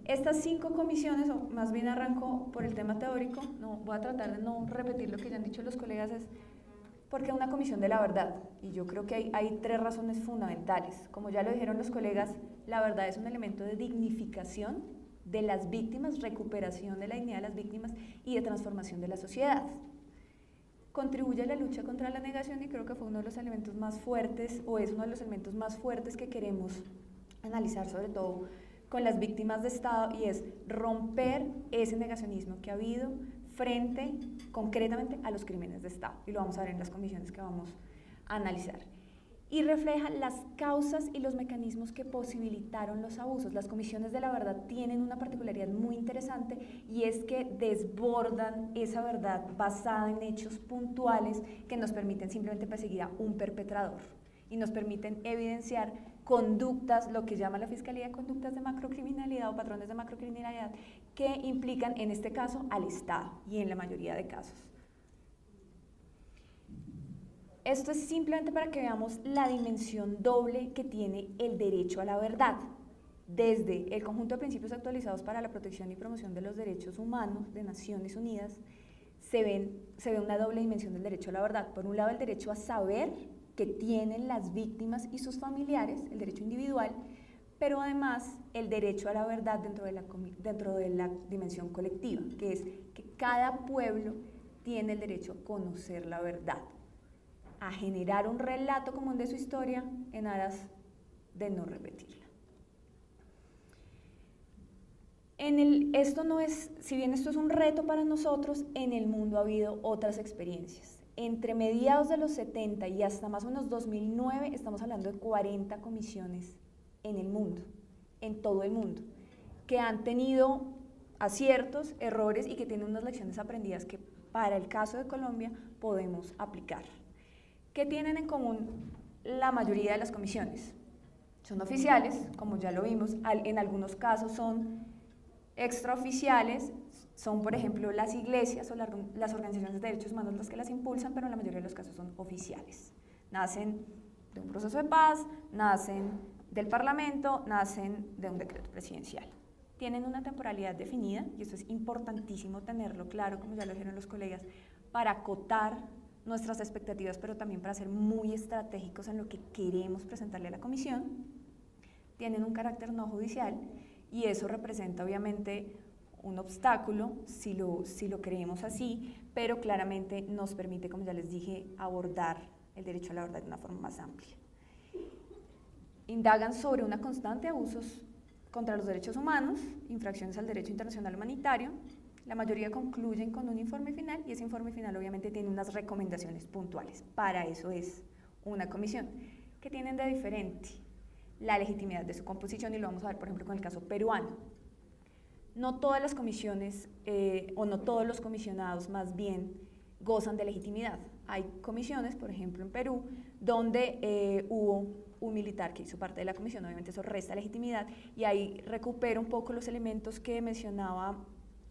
Estas 5 comisiones, o más bien arranco por el tema teórico, no voy a tratar de no repetir lo que ya han dicho los colegas, es porque es una comisión de la verdad, y yo creo que hay 3 razones fundamentales. Como ya lo dijeron los colegas, la verdad es un elemento de dignificación de las víctimas, recuperación de la dignidad de las víctimas y de transformación de la sociedad. Contribuye a la lucha contra la negación y creo que fue uno de los elementos más fuertes, o es uno de los elementos más fuertes que queremos analizar, sobre todo con las víctimas de Estado, y es romper ese negacionismo que ha habido frente concretamente a los crímenes de Estado, y lo vamos a ver en las comisiones que vamos a analizar. Y refleja las causas y los mecanismos que posibilitaron los abusos. Las comisiones de la verdad tienen una particularidad muy interesante, y es que desbordan esa verdad basada en hechos puntuales que nos permiten simplemente perseguir a un perpetrador y nos permiten evidenciar conductas, lo que llama la Fiscalía conductas de macrocriminalidad o patrones de macrocriminalidad, que implican en este caso al Estado y en la mayoría de casos. Esto es simplemente para que veamos la dimensión doble que tiene el derecho a la verdad. Desde el conjunto de principios actualizados para la protección y promoción de los derechos humanos de Naciones Unidas, se ve una doble dimensión del derecho a la verdad. Por un lado, el derecho a saber que tienen las víctimas y sus familiares, el derecho individual, pero además el derecho a la verdad dentro de la dimensión colectiva, que es que cada pueblo tiene el derecho a conocer la verdad, a generar un relato común de su historia en aras de no repetirla. Esto no es, si bien esto es un reto para nosotros, en el mundo ha habido otras experiencias. Entre mediados de los 70 y hasta más o menos 2009 estamos hablando de 40 comisiones en el mundo, en todo el mundo, que han tenido aciertos, errores y que tienen unas lecciones aprendidas que para el caso de Colombia podemos aplicar. ¿Qué tienen en común la mayoría de las comisiones? Son oficiales, como ya lo vimos, en algunos casos son extraoficiales, son por ejemplo las iglesias o las organizaciones de derechos humanos las que las impulsan, pero en la mayoría de los casos son oficiales. Nacen de un proceso de paz, nacen del Parlamento, nacen de un decreto presidencial. Tienen una temporalidad definida, y esto es importantísimo tenerlo claro, como ya lo dijeron los colegas, para acotar nuestras expectativas, pero también para ser muy estratégicos en lo que queremos presentarle a la comisión. Tienen un carácter no judicial, y eso representa obviamente un obstáculo si lo creemos así, pero claramente nos permite, como ya les dije, abordar el derecho a la verdad de una forma más amplia. Indagan sobre una constante abusos contra los derechos humanos, infracciones al derecho internacional humanitario. La mayoría concluyen con un informe final, y ese informe final obviamente tiene unas recomendaciones puntuales. Para eso es una comisión. ¿Qué tienen de diferente? La legitimidad de su composición, y lo vamos a ver por ejemplo con el caso peruano. No todas las comisiones o no todos los comisionados más bien gozan de legitimidad. Hay comisiones, por ejemplo en Perú, donde hubo un militar que hizo parte de la comisión, obviamente eso resta legitimidad, y ahí recupero un poco los elementos que mencionaba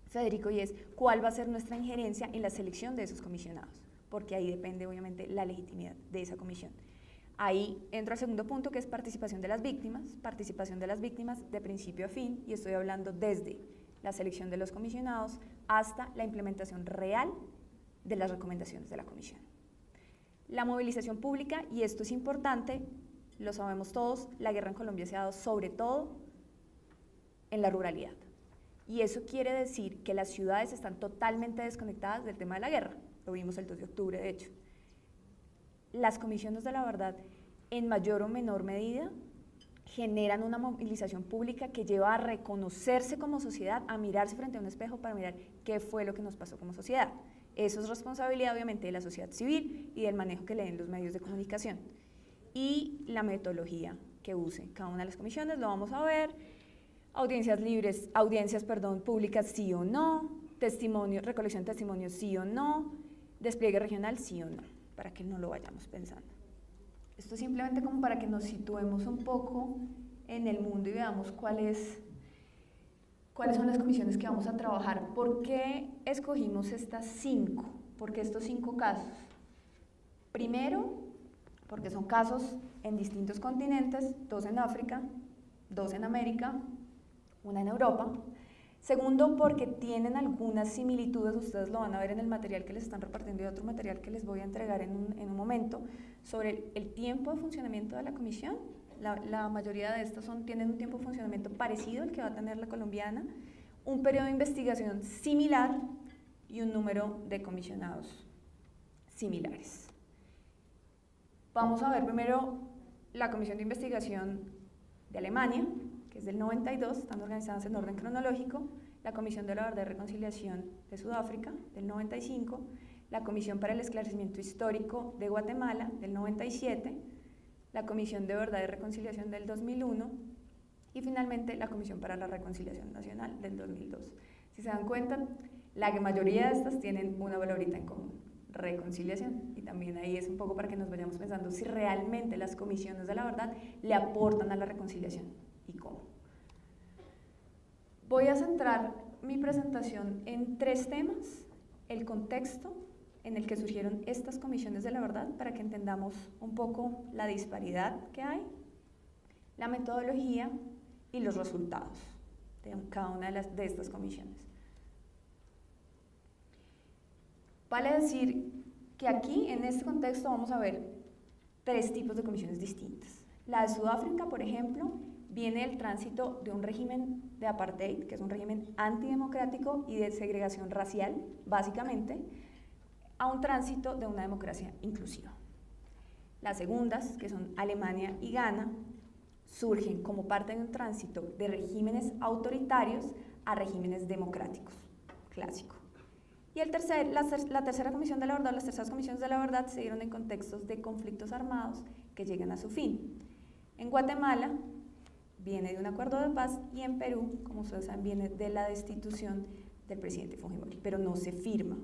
Federico, y es cuál va a ser nuestra injerencia en la selección de esos comisionados, porque ahí depende obviamente la legitimidad de esa comisión. Ahí entro al segundo punto, que es participación de las víctimas de principio a fin, y estoy hablando desde la selección de los comisionados hasta la implementación real de las recomendaciones de la comisión. La movilización pública, y esto es importante, lo sabemos todos, la guerra en Colombia se ha dado sobre todo en la ruralidad, y eso quiere decir que las ciudades están totalmente desconectadas del tema de la guerra, lo vimos el 2 de octubre de hecho. Las comisiones de la verdad, en mayor o menor medida, generan una movilización pública que lleva a reconocerse como sociedad, a mirarse frente a un espejo para mirar qué fue lo que nos pasó como sociedad. Eso es responsabilidad obviamente de la sociedad civil y del manejo que le den los medios de comunicación. Y la metodología que use cada una de las comisiones, lo vamos a ver. Audiencias públicas sí o no, recolección de testimonios sí o no, despliegue regional sí o no, para que no lo vayamos pensando. Esto es simplemente como para que nos situemos un poco en el mundo y veamos cuáles son las comisiones que vamos a trabajar. ¿Por qué escogimos estas 5? ¿Por qué estos 5 casos? Primero, porque son casos en distintos continentes, 2 en África, 2 en América, una en Europa. Segundo, porque tienen algunas similitudes, ustedes lo van a ver en el material que les están repartiendo y otro material que les voy a entregar en un momento, sobre el tiempo de funcionamiento de la comisión. La mayoría de estas tienen un tiempo de funcionamiento parecido al que va a tener la colombiana, un periodo de investigación similar y un número de comisionados similares. Vamos a ver primero la Comisión de Investigación de Alemania, que es del 92, están organizadas en orden cronológico, la Comisión de la Verdad y Reconciliación de Sudáfrica, del 95, la Comisión para el Esclarecimiento Histórico de Guatemala, del 97, la Comisión de Verdad y Reconciliación del 2001 y finalmente la Comisión para la Reconciliación Nacional del 2002. Si se dan cuenta, la mayoría de estas tienen una palabrita en común: reconciliación, y también ahí es un poco para que nos vayamos pensando si realmente las comisiones de la verdad le aportan a la reconciliación y cómo. Voy a centrar mi presentación en 3 temas: el contexto en el que surgieron estas comisiones de la verdad para que entendamos un poco la disparidad que hay, la metodología y los resultados de cada una de estas comisiones. Vale decir que aquí, en este contexto, vamos a ver 3 tipos de comisiones distintas. La de Sudáfrica, por ejemplo, viene del tránsito de un régimen de apartheid, que es un régimen antidemocrático y de segregación racial, básicamente, a un tránsito de una democracia inclusiva. Las segundas, que son Alemania y Ghana, surgen como parte de un tránsito de regímenes autoritarios a regímenes democráticos, clásico. Y la tercera comisión de la verdad, las terceras comisiones de la verdad se dieron en contextos de conflictos armados que llegan a su fin. En Guatemala viene de un acuerdo de paz y en Perú, como ustedes saben, viene de la destitución del presidente Fujimori, pero no se firma,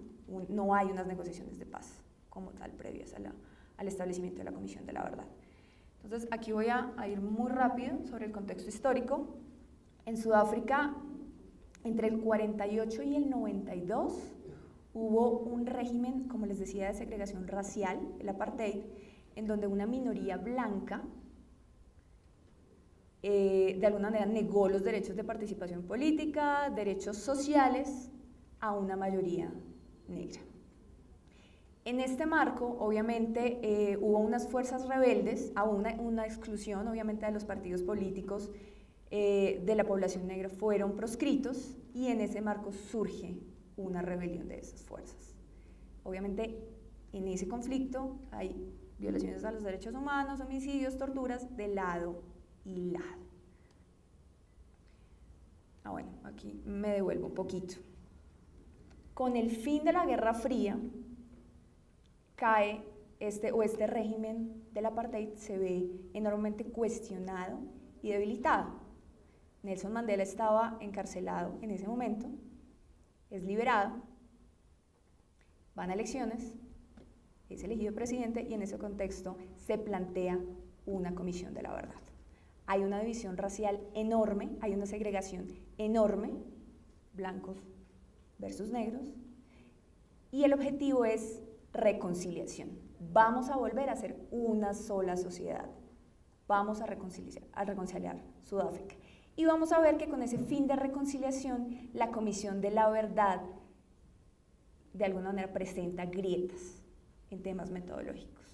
no hay unas negociaciones de paz como tal previas al establecimiento de la comisión de la verdad. Entonces aquí voy a ir muy rápido sobre el contexto histórico. En Sudáfrica, entre el 48 y el 92, hubo un régimen, como les decía, de segregación racial, el apartheid, en donde una minoría blanca de alguna manera negó los derechos de participación política, derechos sociales a una mayoría negra. En este marco, obviamente, hubo unas fuerzas rebeldes, a una exclusión, obviamente, de los partidos políticos de la población negra fueron proscritos y en ese marco surge una rebelión de esas fuerzas. Obviamente, en ese conflicto hay violaciones a los derechos humanos, homicidios, torturas de lado y lado. Bueno, aquí me devuelvo un poquito. Con el fin de la Guerra Fría, cae este régimen del apartheid se ve enormemente cuestionado y debilitado. Nelson Mandela estaba encarcelado en ese momento, es liberado, van a elecciones, es elegido presidente y en ese contexto se plantea una comisión de la verdad. Hay una división racial enorme, hay una segregación enorme, blancos versus negros, y el objetivo es reconciliación. Vamos a volver a ser una sola sociedad, vamos a reconciliar Sudáfrica. Y vamos a ver que con ese fin de reconciliación, la Comisión de la Verdad de alguna manera presenta grietas en temas metodológicos.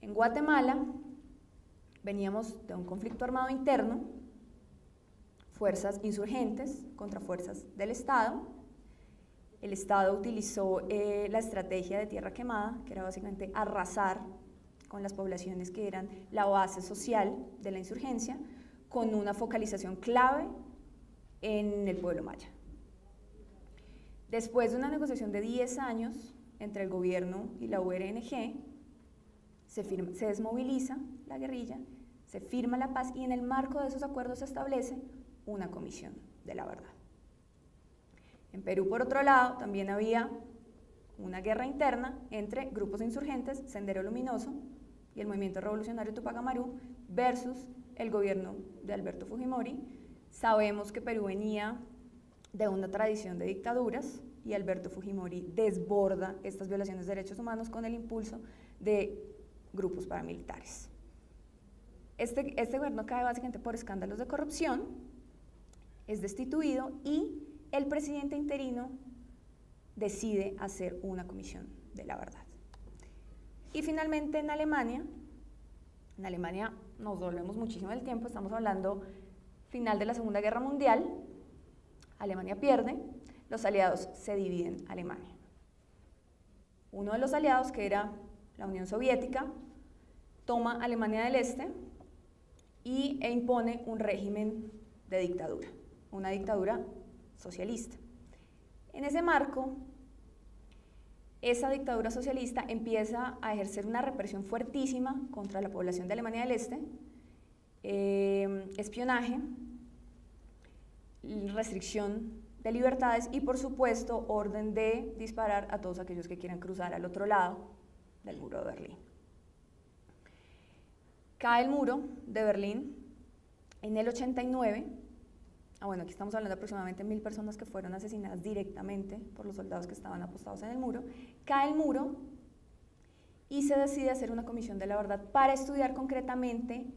En Guatemala veníamos de un conflicto armado interno, fuerzas insurgentes contra fuerzas del Estado. El Estado utilizó la estrategia de tierra quemada, que era básicamente arrasar con las poblaciones que eran la base social de la insurgencia, con una focalización clave en el pueblo maya. Después de una negociación de 10 años entre el gobierno y la URNG, se desmoviliza la guerrilla, se firma la paz y en el marco de esos acuerdos se establece una comisión de la verdad. En Perú, por otro lado, también había una guerra interna entre grupos insurgentes, Sendero Luminoso y el Movimiento Revolucionario Tupac Amaru versus el gobierno de Alberto Fujimori. Sabemos que Perú venía de una tradición de dictaduras y Alberto Fujimori desborda estas violaciones de derechos humanos con el impulso de grupos paramilitares. Este gobierno cae básicamente por escándalos de corrupción, es destituido y el presidente interino decide hacer una comisión de la verdad. Y finalmente en Alemania nos volvemos muchísimo del tiempo, estamos hablando final de la Segunda Guerra Mundial, Alemania pierde, los aliados se dividen Alemania. Uno de los aliados, que era la Unión Soviética, toma Alemania del Este e impone un régimen de dictadura, una dictadura socialista. En ese marco, esa dictadura socialista empieza a ejercer una represión fuertísima contra la población de Alemania del Este, espionaje, restricción de libertades y, por supuesto, orden de disparar a todos aquellos que quieran cruzar al otro lado del muro de Berlín. Cae el muro de Berlín en el 89. Bueno, aquí estamos hablando de aproximadamente 1000 personas que fueron asesinadas directamente por los soldados que estaban apostados en el muro. Cae el muro y se decide hacer una comisión de la verdad para estudiar concretamente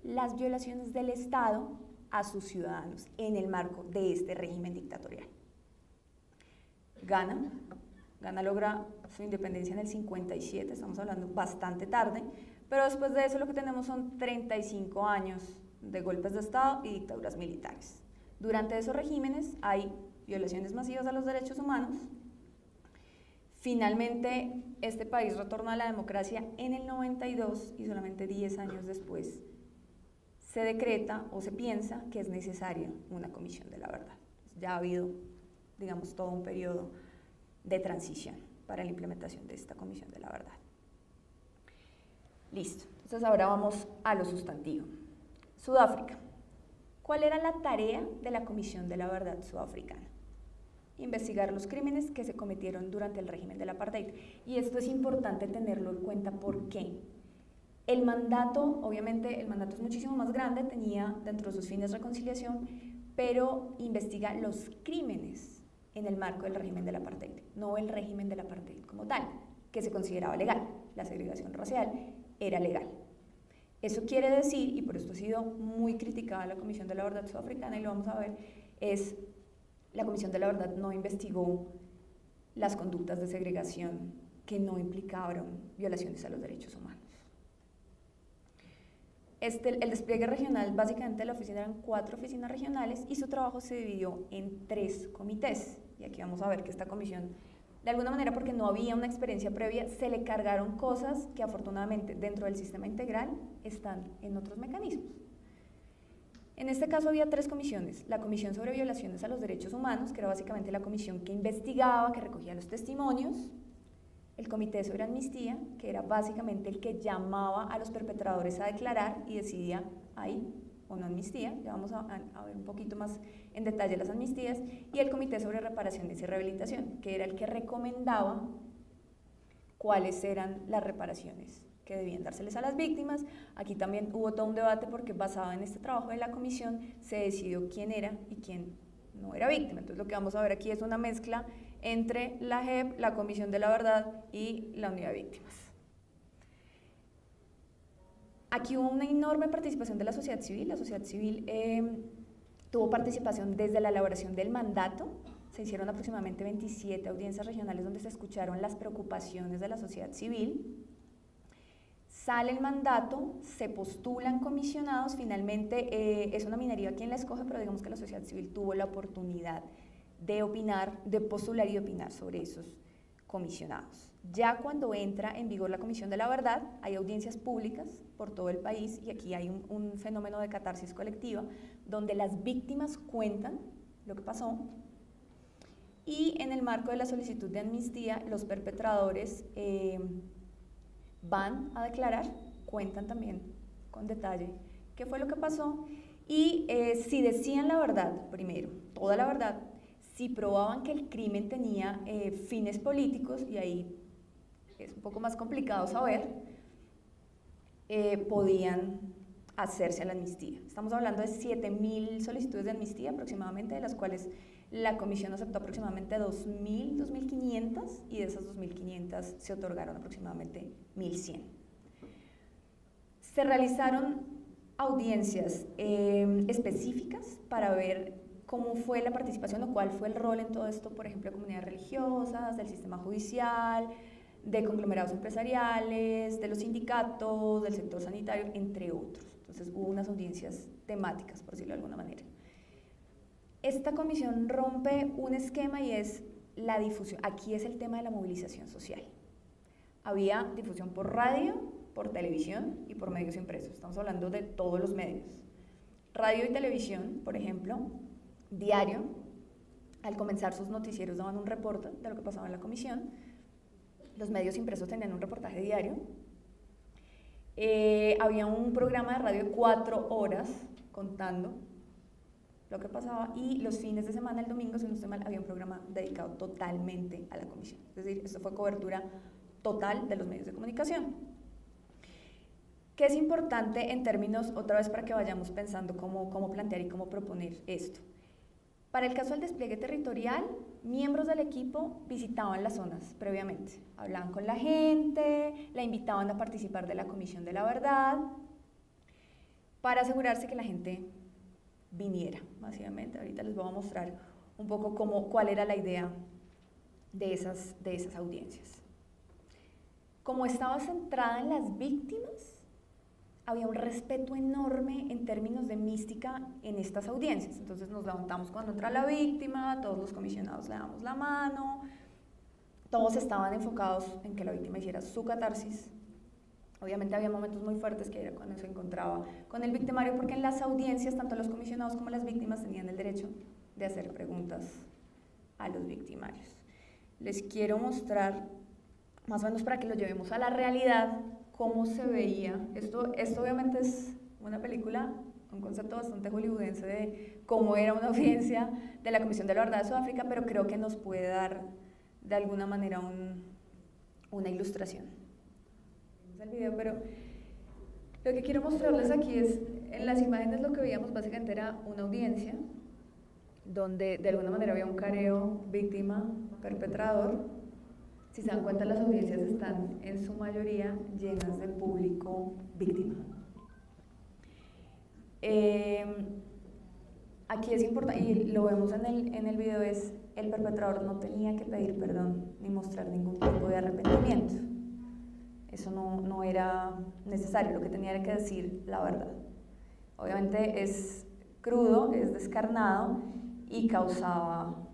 las violaciones del Estado a sus ciudadanos en el marco de este régimen dictatorial. Ghana logra su independencia en el 57, estamos hablando bastante tarde, pero después de eso lo que tenemos son 35 años de golpes de Estado y dictaduras militares. Durante esos regímenes hay violaciones masivas a los derechos humanos. Finalmente, este país retorna a la democracia en el 92 y solamente 10 años después se decreta o se piensa que es necesaria una comisión de la verdad. Ya ha habido, digamos, todo un periodo de transición para la implementación de esta comisión de la verdad. Listo, entonces ahora vamos a lo sustantivo. Sudáfrica. ¿Cuál era la tarea de la Comisión de la Verdad sudafricana? Investigar los crímenes que se cometieron durante el régimen del apartheid. Y esto es importante tenerlo en cuenta. ¿Por qué? El mandato, obviamente el mandato es muchísimo más grande, tenía dentro de sus fines reconciliación, pero investiga los crímenes en el marco del régimen del apartheid, no el régimen del apartheid como tal, que se consideraba legal. La segregación racial era legal. Eso quiere decir, y por esto ha sido muy criticada la Comisión de la Verdad sudafricana, y lo vamos a ver, es la Comisión de la Verdad no investigó las conductas de segregación que no implicaron violaciones a los derechos humanos. El despliegue regional, básicamente la oficina eran 4 oficinas regionales y su trabajo se dividió en 3 comités. Y aquí vamos a ver que esta comisión, de alguna manera, porque no había una experiencia previa, se le cargaron cosas que afortunadamente dentro del sistema integral están en otros mecanismos. En este caso había 3 comisiones: la Comisión sobre Violaciones a los Derechos Humanos, que era básicamente la comisión que investigaba, que recogía los testimonios; el Comité sobre Amnistía, que era básicamente el que llamaba a los perpetradores a declarar y decidía ahí o no amnistía. Ya vamos a ver un poquito más en detalle las amnistías; y el Comité sobre Reparaciones y Rehabilitación, que era el que recomendaba cuáles eran las reparaciones que debían dárseles a las víctimas. Aquí también hubo todo un debate porque basado en este trabajo de la comisión se decidió quién era y quién no era víctima. Entonces lo que vamos a ver aquí es una mezcla entre la JEP, la Comisión de la Verdad y la Unidad de Víctimas. Aquí hubo una enorme participación de la sociedad civil. La sociedad civil tuvo participación desde la elaboración del mandato. Se hicieron aproximadamente 27 audiencias regionales donde se escucharon las preocupaciones de la sociedad civil. Sale el mandato, se postulan comisionados, finalmente es una minoría quien la escoge, pero digamos que la sociedad civil tuvo la oportunidad de opinar, de postular y de opinar sobre esos comisionados. Ya cuando entra en vigor la Comisión de la Verdad, hay audiencias públicas por todo el país y aquí hay un fenómeno de catarsis colectiva donde las víctimas cuentan lo que pasó y en el marco de la solicitud de amnistía los perpetradores van a declarar, cuentan también con detalle qué fue lo que pasó y si decían la verdad, primero, toda la verdad, si probaban que el crimen tenía fines políticos, y ahí es un poco más complicado saber, podían hacerse a la amnistía. Estamos hablando de 7000 solicitudes de amnistía aproximadamente, de las cuales la comisión aceptó aproximadamente 2000, 2500 y de esas 2500 se otorgaron aproximadamente 1100. Se realizaron audiencias específicas para ver cómo fue la participación o cuál fue el rol en todo esto, por ejemplo, de comunidades religiosas, del sistema judicial, de conglomerados empresariales, de los sindicatos, del sector sanitario, entre otros. Entonces hubo unas audiencias temáticas, por decirlo de alguna manera. Esta comisión rompe un esquema y es la difusión. Aquí es el tema de la movilización social. Había difusión por radio, por televisión y por medios impresos. Estamos hablando de todos los medios. Radio y televisión, por ejemplo, diario, al comenzar sus noticieros daban un reporte de lo que pasaba en la comisión. Los medios impresos tenían un reportaje diario. Había un programa de radio de 4 horas contando lo que pasaba, y los fines de semana, el domingo, si no estoy mal, había un programa dedicado totalmente a la comisión. Es decir, esto fue cobertura total de los medios de comunicación. ¿Qué es importante en términos, otra vez para que vayamos pensando cómo plantear y cómo proponer esto? Para el caso del despliegue territorial, miembros del equipo visitaban las zonas previamente, hablaban con la gente, la invitaban a participar de la Comisión de la Verdad, para asegurarse que la gente viniera, básicamente. Ahorita les voy a mostrar un poco cuál era la idea de esas audiencias. Como estaba centrada en las víctimas, había un respeto enorme en términos de mística en estas audiencias. Entonces nos levantamos cuando entra la víctima, todos los comisionados le damos la mano, todos estaban enfocados en que la víctima hiciera su catarsis. Obviamente había momentos muy fuertes que era cuando se encontraba con el victimario, porque en las audiencias tanto los comisionados como las víctimas tenían el derecho de hacer preguntas a los victimarios. Les quiero mostrar, más o menos para que lo llevemos a la realidad, cómo se veía. Esto obviamente es una película, un concepto bastante hollywoodense de cómo era una audiencia de la Comisión de la Verdad de Sudáfrica, pero creo que nos puede dar de alguna manera una ilustración. El video, pero lo que quiero mostrarles aquí es, en las imágenes lo que veíamos básicamente era una audiencia donde de alguna manera había un careo víctima, perpetrador. Si se dan cuenta, las audiencias están en su mayoría llenas de público víctima. Aquí es importante, y lo vemos en el video, es el perpetrador no tenía que pedir perdón ni mostrar ningún tipo de arrepentimiento. Eso no era necesario, lo que tenía era que decir la verdad. Obviamente es crudo, es descarnado y causaba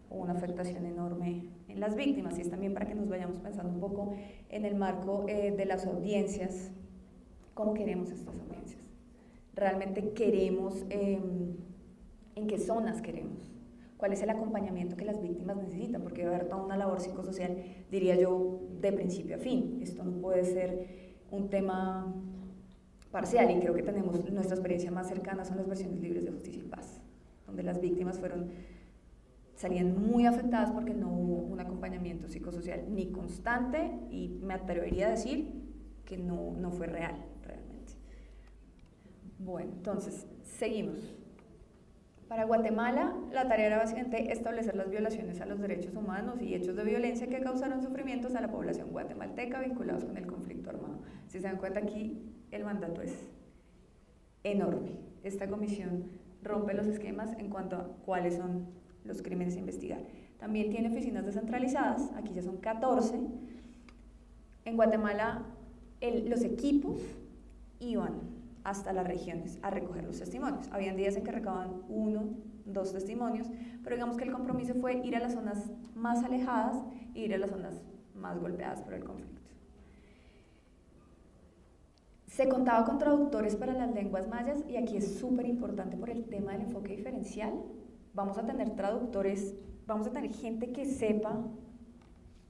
una afectación enorme en las víctimas, y es también para que nos vayamos pensando un poco en el marco de las audiencias, cómo queremos estas audiencias. ¿Realmente queremos, en qué zonas queremos? ¿Cuál es el acompañamiento que las víctimas necesitan? Porque debe haber toda una labor psicosocial, diría yo, de principio a fin. Esto no puede ser un tema parcial, y creo que tenemos nuestra experiencia más cercana son las versiones libres de Justicia y Paz, donde las víctimas salían muy afectadas porque no hubo un acompañamiento psicosocial ni constante, y me atrevería a decir que no fue real realmente. Bueno, entonces, seguimos. Para Guatemala, la tarea era básicamente establecer las violaciones a los derechos humanos y hechos de violencia que causaron sufrimientos a la población guatemalteca vinculados con el conflicto armado. Si se dan cuenta, aquí el mandato es enorme. Esta comisión rompe los esquemas en cuanto a cuáles son los crímenes a investigar. También tiene oficinas descentralizadas, aquí ya son 14. En Guatemala, los equipos iban hasta las regiones a recoger los testimonios. Habían días en que recababan 1, 2 testimonios, pero digamos que el compromiso fue ir a las zonas más alejadas e ir a las zonas más golpeadas por el conflicto. Se contaba con traductores para las lenguas mayas, y aquí es súper importante por el tema del enfoque diferencial. Vamos a tener traductores, vamos a tener gente que sepa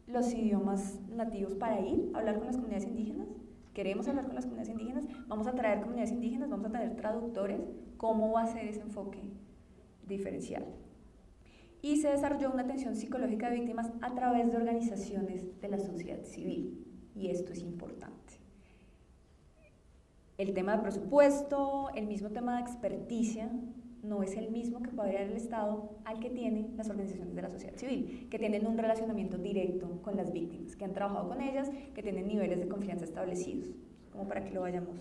los idiomas nativos para ir a hablar con las comunidades indígenas. Queremos hablar con las comunidades indígenas, vamos a traer comunidades indígenas, vamos a tener traductores. ¿Cómo va a ser ese enfoque diferencial? Y se desarrolló una atención psicológica de víctimas a través de organizaciones de la sociedad civil, y esto es importante. El tema de presupuesto, el mismo tema de experticia, no es el mismo que podría dar el Estado al que tienen las organizaciones de la sociedad civil, que tienen un relacionamiento directo con las víctimas, que han trabajado con ellas, que tienen niveles de confianza establecidos, como para que lo vayamos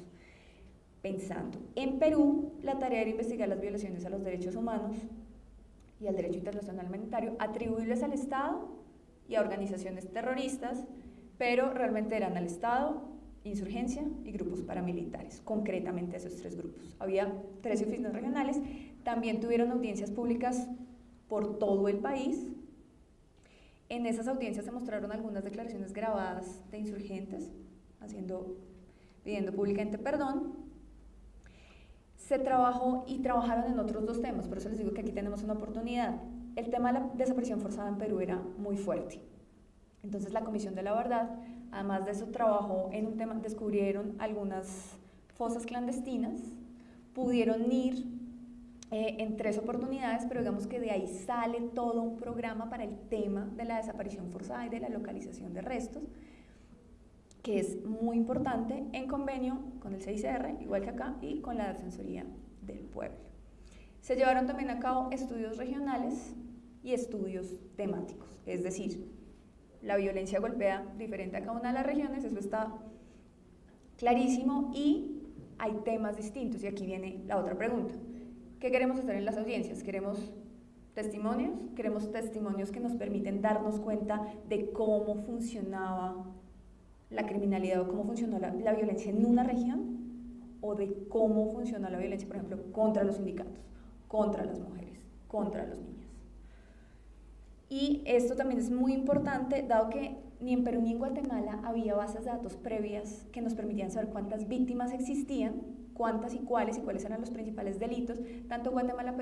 pensando. En Perú, la tarea era investigar las violaciones a los derechos humanos y al derecho internacional humanitario, atribuirles al Estado y a organizaciones terroristas, pero realmente eran al Estado, insurgencia y grupos paramilitares, concretamente esos 3 grupos. Había 13 oficinas regionales, también tuvieron audiencias públicas por todo el país. En esas audiencias se mostraron algunas declaraciones grabadas de insurgentes, pidiendo públicamente perdón. Se trabajó y trabajaron en otros 2 temas, por eso les digo que aquí tenemos una oportunidad. El tema de la desaparición forzada en Perú era muy fuerte. Entonces la Comisión de la Verdad, además de eso, trabajó en un tema, descubrieron algunas fosas clandestinas, pudieron ir en 3 oportunidades, pero digamos que de ahí sale todo un programa para el tema de la desaparición forzada y de la localización de restos, que es muy importante, en convenio con el CICR, igual que acá, y con la Defensoría del Pueblo. Se llevaron también a cabo estudios regionales y estudios temáticos, es decir, la violencia golpea diferente a cada una de las regiones, eso está clarísimo, y hay temas distintos, y aquí viene la otra pregunta. ¿Qué queremos hacer en las audiencias? ¿Queremos testimonios? ¿Queremos testimonios que nos permiten darnos cuenta de cómo funcionaba la criminalidad o cómo funcionó la violencia en una región? ¿O de cómo funcionó la violencia, por ejemplo, contra los sindicatos, contra las mujeres, contra los niños? Y esto también es muy importante, dado que ni en Perú ni en Guatemala había bases de datos previas que nos permitían saber cuántas víctimas existían, cuántas y cuáles eran los principales delitos. Tanto Guatemala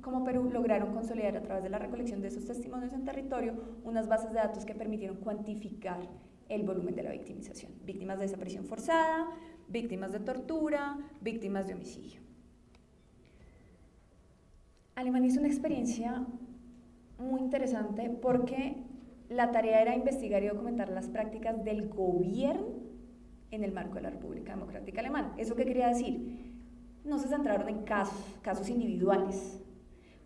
como Perú lograron consolidar a través de la recolección de esos testimonios en territorio unas bases de datos que permitieron cuantificar el volumen de la victimización. Víctimas de desaparición forzada, víctimas de tortura, víctimas de homicidio. Alemania hizo una experiencia muy interesante porque la tarea era investigar y documentar las prácticas del gobierno en el marco de la República Democrática Alemana. ¿Eso qué quería decir? No se centraron en casos individuales,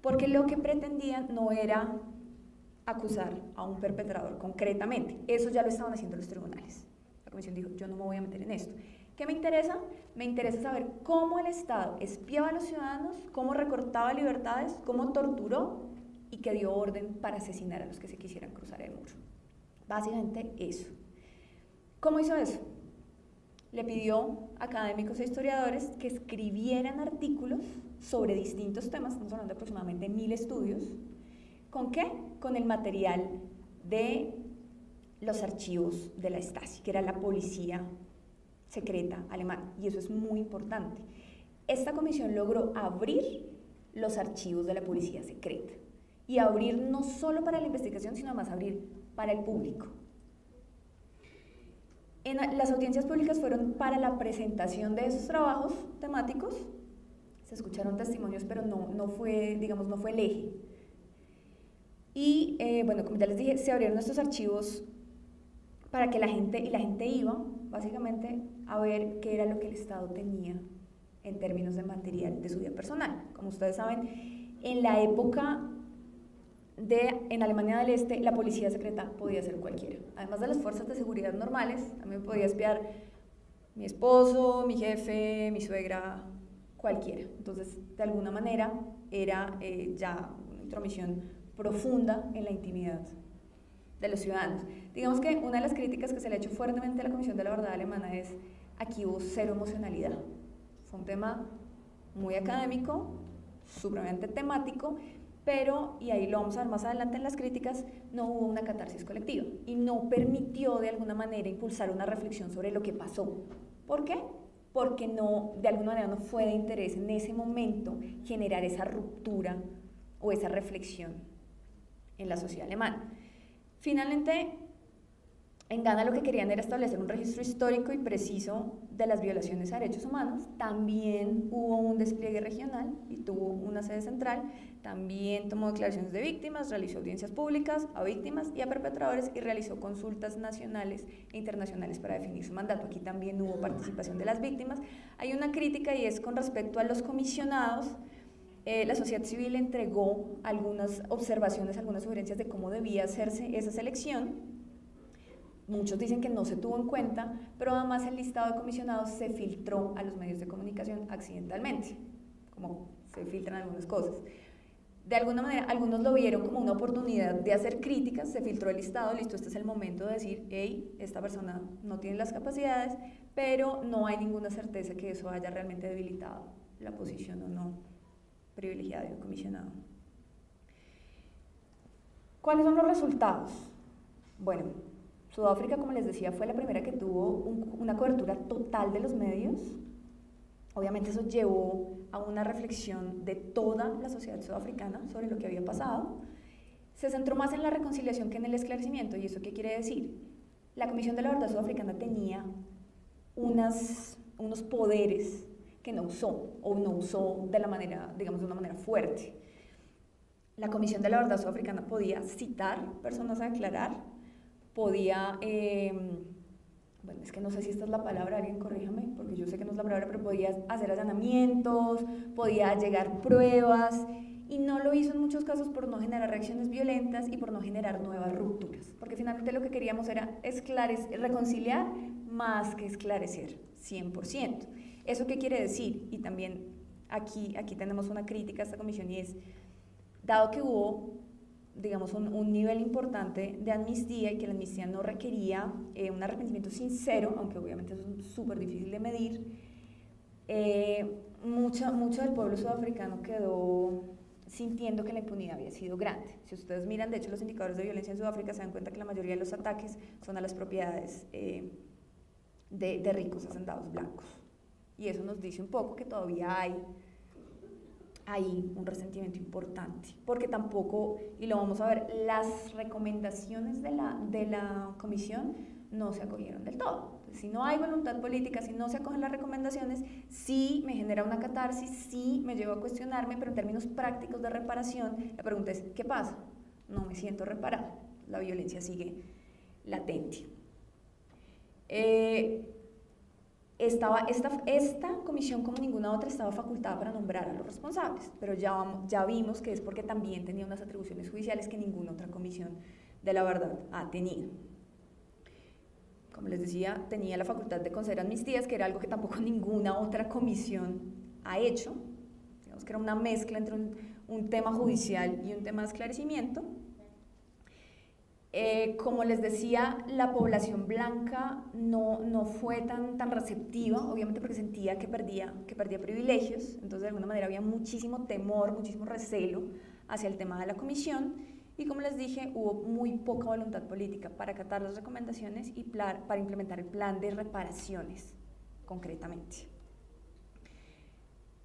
porque lo que pretendían no era acusar a un perpetrador concretamente, eso ya lo estaban haciendo los tribunales. La comisión dijo, yo no me voy a meter en esto. ¿Qué me interesa? Me interesa saber cómo el Estado espiaba a los ciudadanos, cómo recortaba libertades, cómo torturó y que dio orden para asesinar a los que se quisieran cruzar el muro. Básicamente eso. ¿Cómo hizo eso? Le pidió a académicos e historiadores que escribieran artículos sobre distintos temas, estamos hablando de aproximadamente 1000 estudios. ¿Con qué? Con el material de los archivos de la Stasi, que era la policía secreta alemana, y eso es muy importante. Esta comisión logró abrir los archivos de la policía secreta, y abrir no solo para la investigación, sino además abrir para el público. Las audiencias públicas fueron para la presentación de esos trabajos temáticos, se escucharon testimonios, pero no fue el eje. Y bueno, como ya les dije, se abrieron estos archivos para que la gente iba, básicamente, a ver qué era lo que el Estado tenía en términos de material de su vida personal. Como ustedes saben, en la época en Alemania del Este, la policía secreta podía ser cualquiera. Además de las fuerzas de seguridad normales, a mí me podía espiar mi esposo, mi jefe, mi suegra, cualquiera. Entonces, de alguna manera, era ya una intromisión profunda en la intimidad de los ciudadanos. Digamos que una de las críticas que se le ha hecho fuertemente a la Comisión de la Verdad Alemana es: aquí hubo cero emocionalidad. Fue un tema muy académico, supremamente temático, pero, y ahí lo vamos a ver más adelante en las críticas, no hubo una catarsis colectiva y no permitió de alguna manera impulsar una reflexión sobre lo que pasó. ¿Por qué? Porque de alguna manera no fue de interés en ese momento generar esa ruptura o esa reflexión en la sociedad alemana. Finalmente, en Ghana lo que querían era establecer un registro histórico y preciso de las violaciones a derechos humanos. También hubo un despliegue regional y tuvo una sede central. También tomó declaraciones de víctimas, realizó audiencias públicas a víctimas y a perpetradores y realizó consultas nacionales e internacionales para definir su mandato. Aquí también hubo participación de las víctimas. Hay una crítica y es con respecto a los comisionados. La sociedad civil entregó algunas observaciones, algunas sugerencias de cómo debía hacerse esa selección, muchos dicen que no se tuvo en cuenta, pero además el listado de comisionados se filtró a los medios de comunicación accidentalmente, como se filtran algunas cosas. De alguna manera, algunos lo vieron como una oportunidad de hacer críticas, se filtró el listado, listo, este es el momento de decir, hey, esta persona no tiene las capacidades, pero no hay ninguna certeza que eso haya realmente debilitado la posición o no privilegiada de un comisionado. ¿Cuáles son los resultados? Bueno, Sudáfrica, como les decía, fue la primera que tuvo una cobertura total de los medios. Obviamente eso llevó a una reflexión de toda la sociedad sudafricana sobre lo que había pasado. Se centró más en la reconciliación que en el esclarecimiento. ¿Y eso qué quiere decir? La Comisión de la Verdad Sudafricana tenía unos poderes que no usó, o no usó de la manera, digamos, de una manera fuerte. La Comisión de la Verdad Sudafricana podía citar personas a declarar, podía, bueno, es que no sé si esta es la palabra, alguien corríjame, porque yo sé que no es la palabra, pero podía hacer allanamientos, podía llegar pruebas, y no lo hizo en muchos casos por no generar reacciones violentas y por no generar nuevas rupturas, porque finalmente lo que queríamos era reconciliar más que esclarecer, 100%. ¿Eso qué quiere decir? Y también aquí tenemos una crítica a esta comisión, y es, dado que hubo, digamos, un nivel importante de amnistía y que la amnistía no requería un arrepentimiento sincero, aunque obviamente eso es súper difícil de medir, mucho del pueblo sudafricano quedó sintiendo que la impunidad había sido grande. Si ustedes miran, de hecho, los indicadores de violencia en Sudáfrica, se dan cuenta que la mayoría de los ataques son a las propiedades de ricos hacendados blancos. Y eso nos dice un poco que todavía hay un resentimiento importante, porque tampoco, y lo vamos a ver, las recomendaciones de la comisión no se acogieron del todo. Entonces, si no hay voluntad política, si no se acogen las recomendaciones, sí me genera una catarsis, sí me lleva a cuestionarme, pero en términos prácticos de reparación, la pregunta es, ¿qué pasa? No me siento reparada, la violencia sigue latente. Esta comisión, como ninguna otra, estaba facultada para nombrar a los responsables, pero ya vimos que es porque también tenía unas atribuciones judiciales que ninguna otra comisión de la verdad ha tenido. Como les decía, tenía la facultad de conceder amnistías, que era algo que tampoco ninguna otra comisión ha hecho. Digamos que era una mezcla entre un tema judicial y un tema de esclarecimiento. Como les decía, la población blanca no fue tan receptiva, obviamente porque sentía que perdía privilegios, entonces de alguna manera había muchísimo temor, muchísimo recelo hacia el tema de la comisión, y como les dije, hubo muy poca voluntad política para acatar las recomendaciones y para implementar el plan de reparaciones concretamente.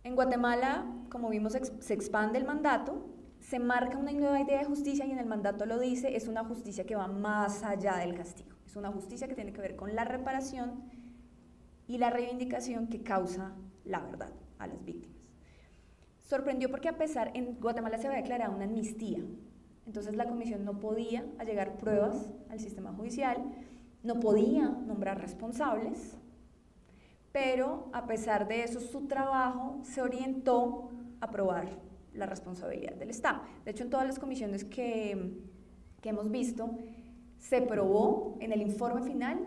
En Guatemala, como vimos, se expande el mandato, se marca una nueva idea de justicia, y en el mandato lo dice, es una justicia que va más allá del castigo, es una justicia que tiene que ver con la reparación y la reivindicación que causa la verdad a las víctimas. Sorprendió porque en Guatemala se había declarado una amnistía, entonces la comisión no podía allegar pruebas al sistema judicial, no podía nombrar responsables, pero a pesar de eso su trabajo se orientó a probar la responsabilidad del Estado. De hecho, en todas las comisiones que hemos visto, se probó, en el informe final,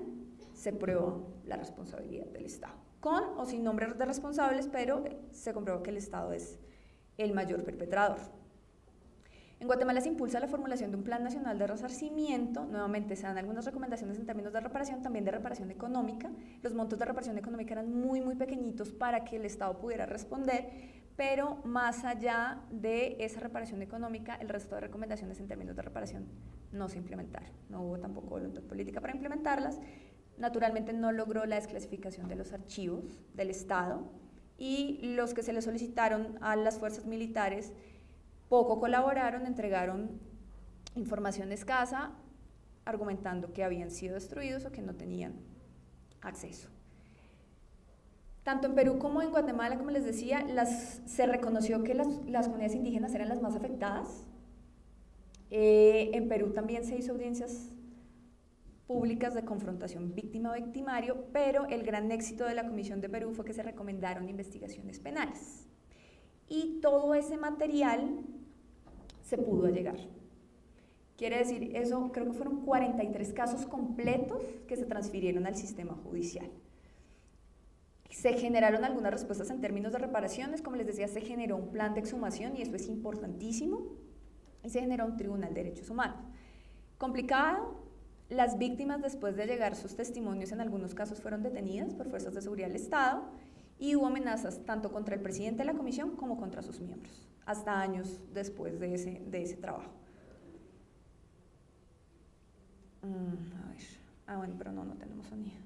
se probó la responsabilidad del Estado, con o sin nombres de responsables, pero se comprobó que el Estado es el mayor perpetrador. En Guatemala se impulsa la formulación de un plan nacional de resarcimiento. Nuevamente se dan algunas recomendaciones en términos de reparación, también de reparación económica. Los montos de reparación económica eran muy pequeñitos para que el Estado pudiera responder, pero más allá de esa reparación económica, el resto de recomendaciones en términos de reparación no se implementaron. No hubo tampoco voluntad política para implementarlas. Naturalmente no logró la desclasificación de los archivos del Estado, y los que se le solicitaron a las fuerzas militares poco colaboraron, entregaron información escasa, argumentando que habían sido destruidos o que no tenían acceso. Tanto en Perú como en Guatemala, como les decía, se reconoció que las comunidades indígenas eran las más afectadas. En Perú también se hizo audiencias públicas de confrontación víctima-victimario, pero el gran éxito de la Comisión de Perú fue que se recomendaron investigaciones penales. Y todo ese material se pudo allegar. Quiere decir, eso creo que fueron 43 casos completos que se transfirieron al sistema judicial. Se generaron algunas respuestas en términos de reparaciones, como les decía, se generó un plan de exhumación y eso es importantísimo, y se generó un tribunal de derechos humanos. Complicado, las víctimas después de llegar sus testimonios en algunos casos fueron detenidas por fuerzas de seguridad del Estado y hubo amenazas tanto contra el presidente de la comisión como contra sus miembros, hasta años después de ese trabajo. Bueno, pero no tenemos sonido.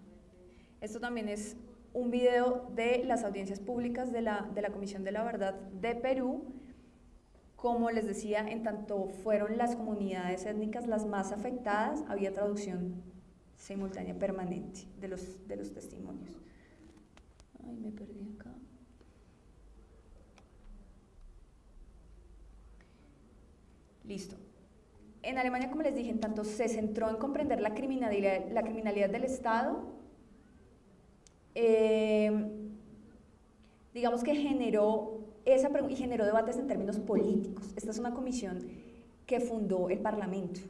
Esto también es un video de las audiencias públicas de la Comisión de la Verdad de Perú. Como les decía, en tanto fueron las comunidades étnicas las más afectadas, había traducción simultánea permanente de los testimonios. Ay, me perdí acá. Listo. En Alemania, como les dije, en tanto se centró en comprender la criminalidad del Estado, digamos que generó debates en términos políticos. Esta es una comisión que fundó el Parlamento,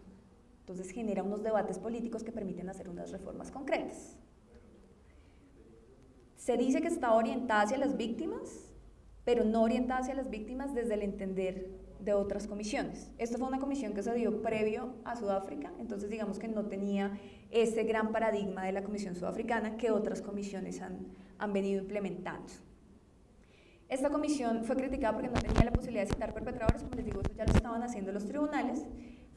entonces genera unos debates políticos que permiten hacer unas reformas concretas. Se dice que está orientada hacia las víctimas, pero no orientada hacia las víctimas desde el entender de otras comisiones. Esta fue una comisión que se dio previo a Sudáfrica, entonces digamos que no tenía ese gran paradigma de la comisión sudafricana que otras comisiones han venido implementando. Esta comisión fue criticada porque no tenía la posibilidad de citar perpetradores, como les digo, eso ya lo estaban haciendo los tribunales.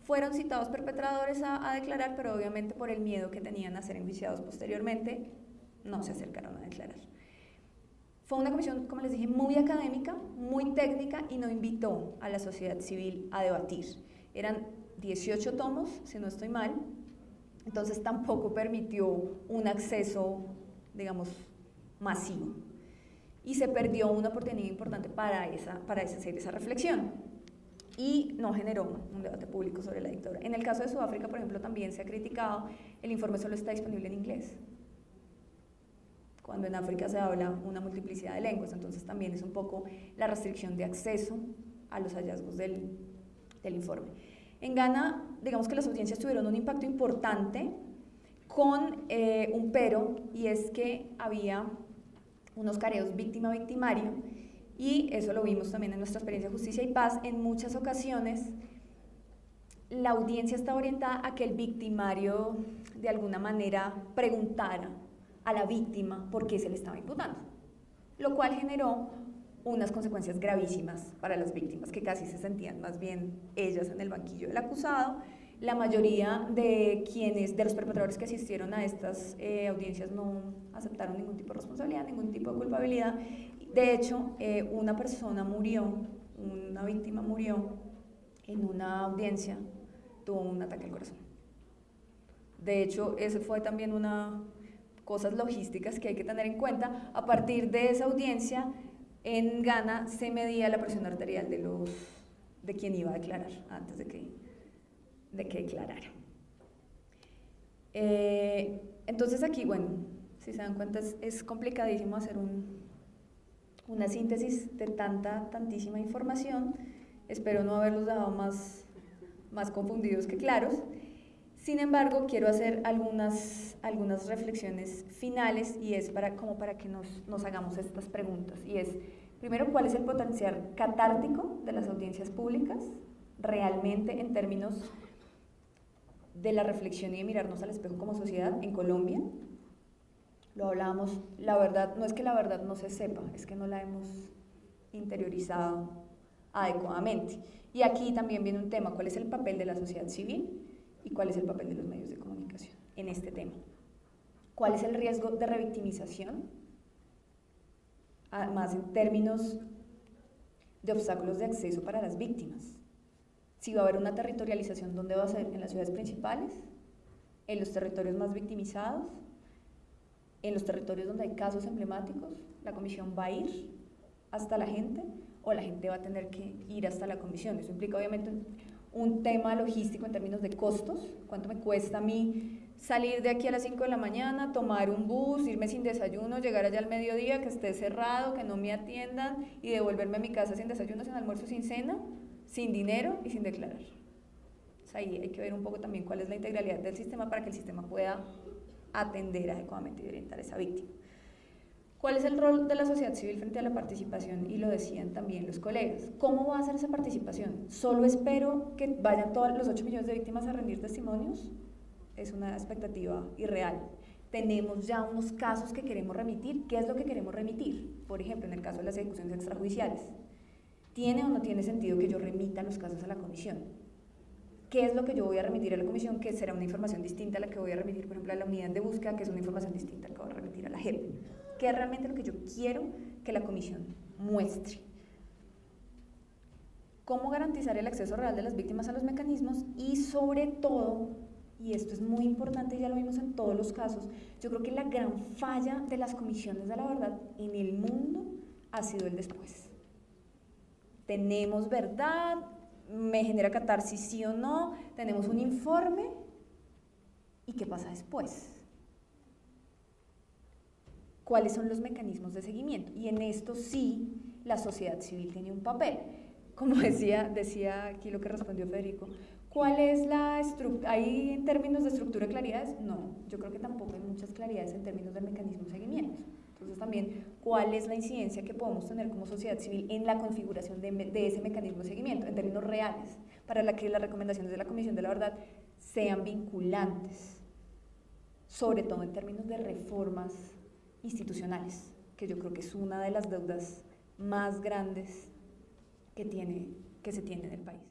Fueron citados perpetradores a declarar, pero obviamente por el miedo que tenían a ser enjuiciados posteriormente, no se acercaron a declarar. Fue una comisión, como les dije, muy académica, muy técnica y no invitó a la sociedad civil a debatir. Eran 18 tomos, si no estoy mal, entonces tampoco permitió un acceso, digamos, masivo. Y se perdió una oportunidad importante para hacer esa reflexión. Y no generó un debate público sobre la dictadura. En el caso de Sudáfrica, por ejemplo, también se ha criticado, el informe solo está disponible en inglés, cuando en África se habla una multiplicidad de lenguas, entonces también es un poco la restricción de acceso a los hallazgos del informe. En Ghana, digamos que las audiencias tuvieron un impacto importante con un pero, y es que había unos careos víctima-victimario, y eso lo vimos también en nuestra experiencia de Justicia y Paz. En muchas ocasiones la audiencia estaba orientada a que el victimario de alguna manera preguntara a la víctima por qué se le estaba imputando, lo cual generó unas consecuencias gravísimas para las víctimas, que casi se sentían más bien ellas en el banquillo del acusado. La mayoría de los perpetradores que asistieron a estas audiencias no aceptaron ningún tipo de responsabilidad, ningún tipo de culpabilidad. De hecho, una víctima murió en una audiencia, tuvo un ataque al corazón. De hecho, ese fue también cosas logísticas que hay que tener en cuenta. A partir de esa audiencia, en Ghana se medía la presión arterial de quien iba a declarar antes de que declarara. Entonces aquí, bueno, si se dan cuenta, es complicadísimo hacer una síntesis de tantísima información. Espero no haberlos dado más confundidos que claros. Sin embargo, quiero hacer algunas reflexiones finales, y es para que nos hagamos estas preguntas. Y es, primero, ¿cuál es el potencial catártico de las audiencias públicas realmente en términos de la reflexión y de mirarnos al espejo como sociedad en Colombia? Lo hablábamos, la verdad, no es que la verdad no se sepa, es que no la hemos interiorizado adecuadamente. Y aquí también viene un tema: ¿cuál es el papel de la sociedad civil y cuál es el papel de los medios de comunicación en este tema? ¿Cuál es el riesgo de revictimización? Además, en términos de obstáculos de acceso para las víctimas. Si va a haber una territorialización, ¿dónde va a ser? ¿En las ciudades principales? ¿En los territorios más victimizados? ¿En los territorios donde hay casos emblemáticos? ¿La comisión va a ir hasta la gente o la gente va a tener que ir hasta la comisión? Eso implica obviamente un tema logístico en términos de costos. ¿Cuánto me cuesta a mí salir de aquí a las 5 de la mañana, tomar un bus, irme sin desayuno, llegar allá al mediodía, que esté cerrado, que no me atiendan, y devolverme a mi casa sin desayuno, sin almuerzo, sin cena, sin dinero y sin declarar? Entonces ahí hay que ver un poco también cuál es la integralidad del sistema para que el sistema pueda atender adecuadamente y orientar a esa víctima. ¿Cuál es el rol de la sociedad civil frente a la participación? Y lo decían también los colegas. ¿Cómo va a ser esa participación? ¿Solo espero que vayan todos los 8 millones de víctimas a rendir testimonios? Es una expectativa irreal. Tenemos ya unos casos que queremos remitir. ¿Qué es lo que queremos remitir? Por ejemplo, en el caso de las ejecuciones extrajudiciales. ¿Tiene o no tiene sentido que yo remita los casos a la comisión? ¿Qué es lo que yo voy a remitir a la comisión? Que será una información distinta a la que voy a remitir, por ejemplo, a la unidad de búsqueda, que es una información distinta a la que voy a remitir a la JEP. ¿Qué es realmente lo que yo quiero que la comisión muestre? ¿Cómo garantizar el acceso real de las víctimas a los mecanismos? Y sobre todo, y esto es muy importante, ya lo vimos en todos los casos, yo creo que la gran falla de las comisiones de la verdad en el mundo ha sido el después. Tenemos verdad, me genera catarsis sí o no, tenemos un informe, ¿y qué pasa después? ¿Cuáles son los mecanismos de seguimiento? Y en esto sí, la sociedad civil tiene un papel. Como decía aquí lo que respondió Federico, ¿cuál es la estructura? ¿Hay en términos de estructura claridades? No, yo creo que tampoco hay muchas claridades en términos del mecanismo de seguimiento. Entonces también, ¿cuál es la incidencia que podemos tener como sociedad civil en la configuración de ese mecanismo de seguimiento en términos reales, para que las recomendaciones de la Comisión de la Verdad sean vinculantes, sobre todo en términos de reformas institucionales, que yo creo que es una de las deudas más grandes que se tiene en el país?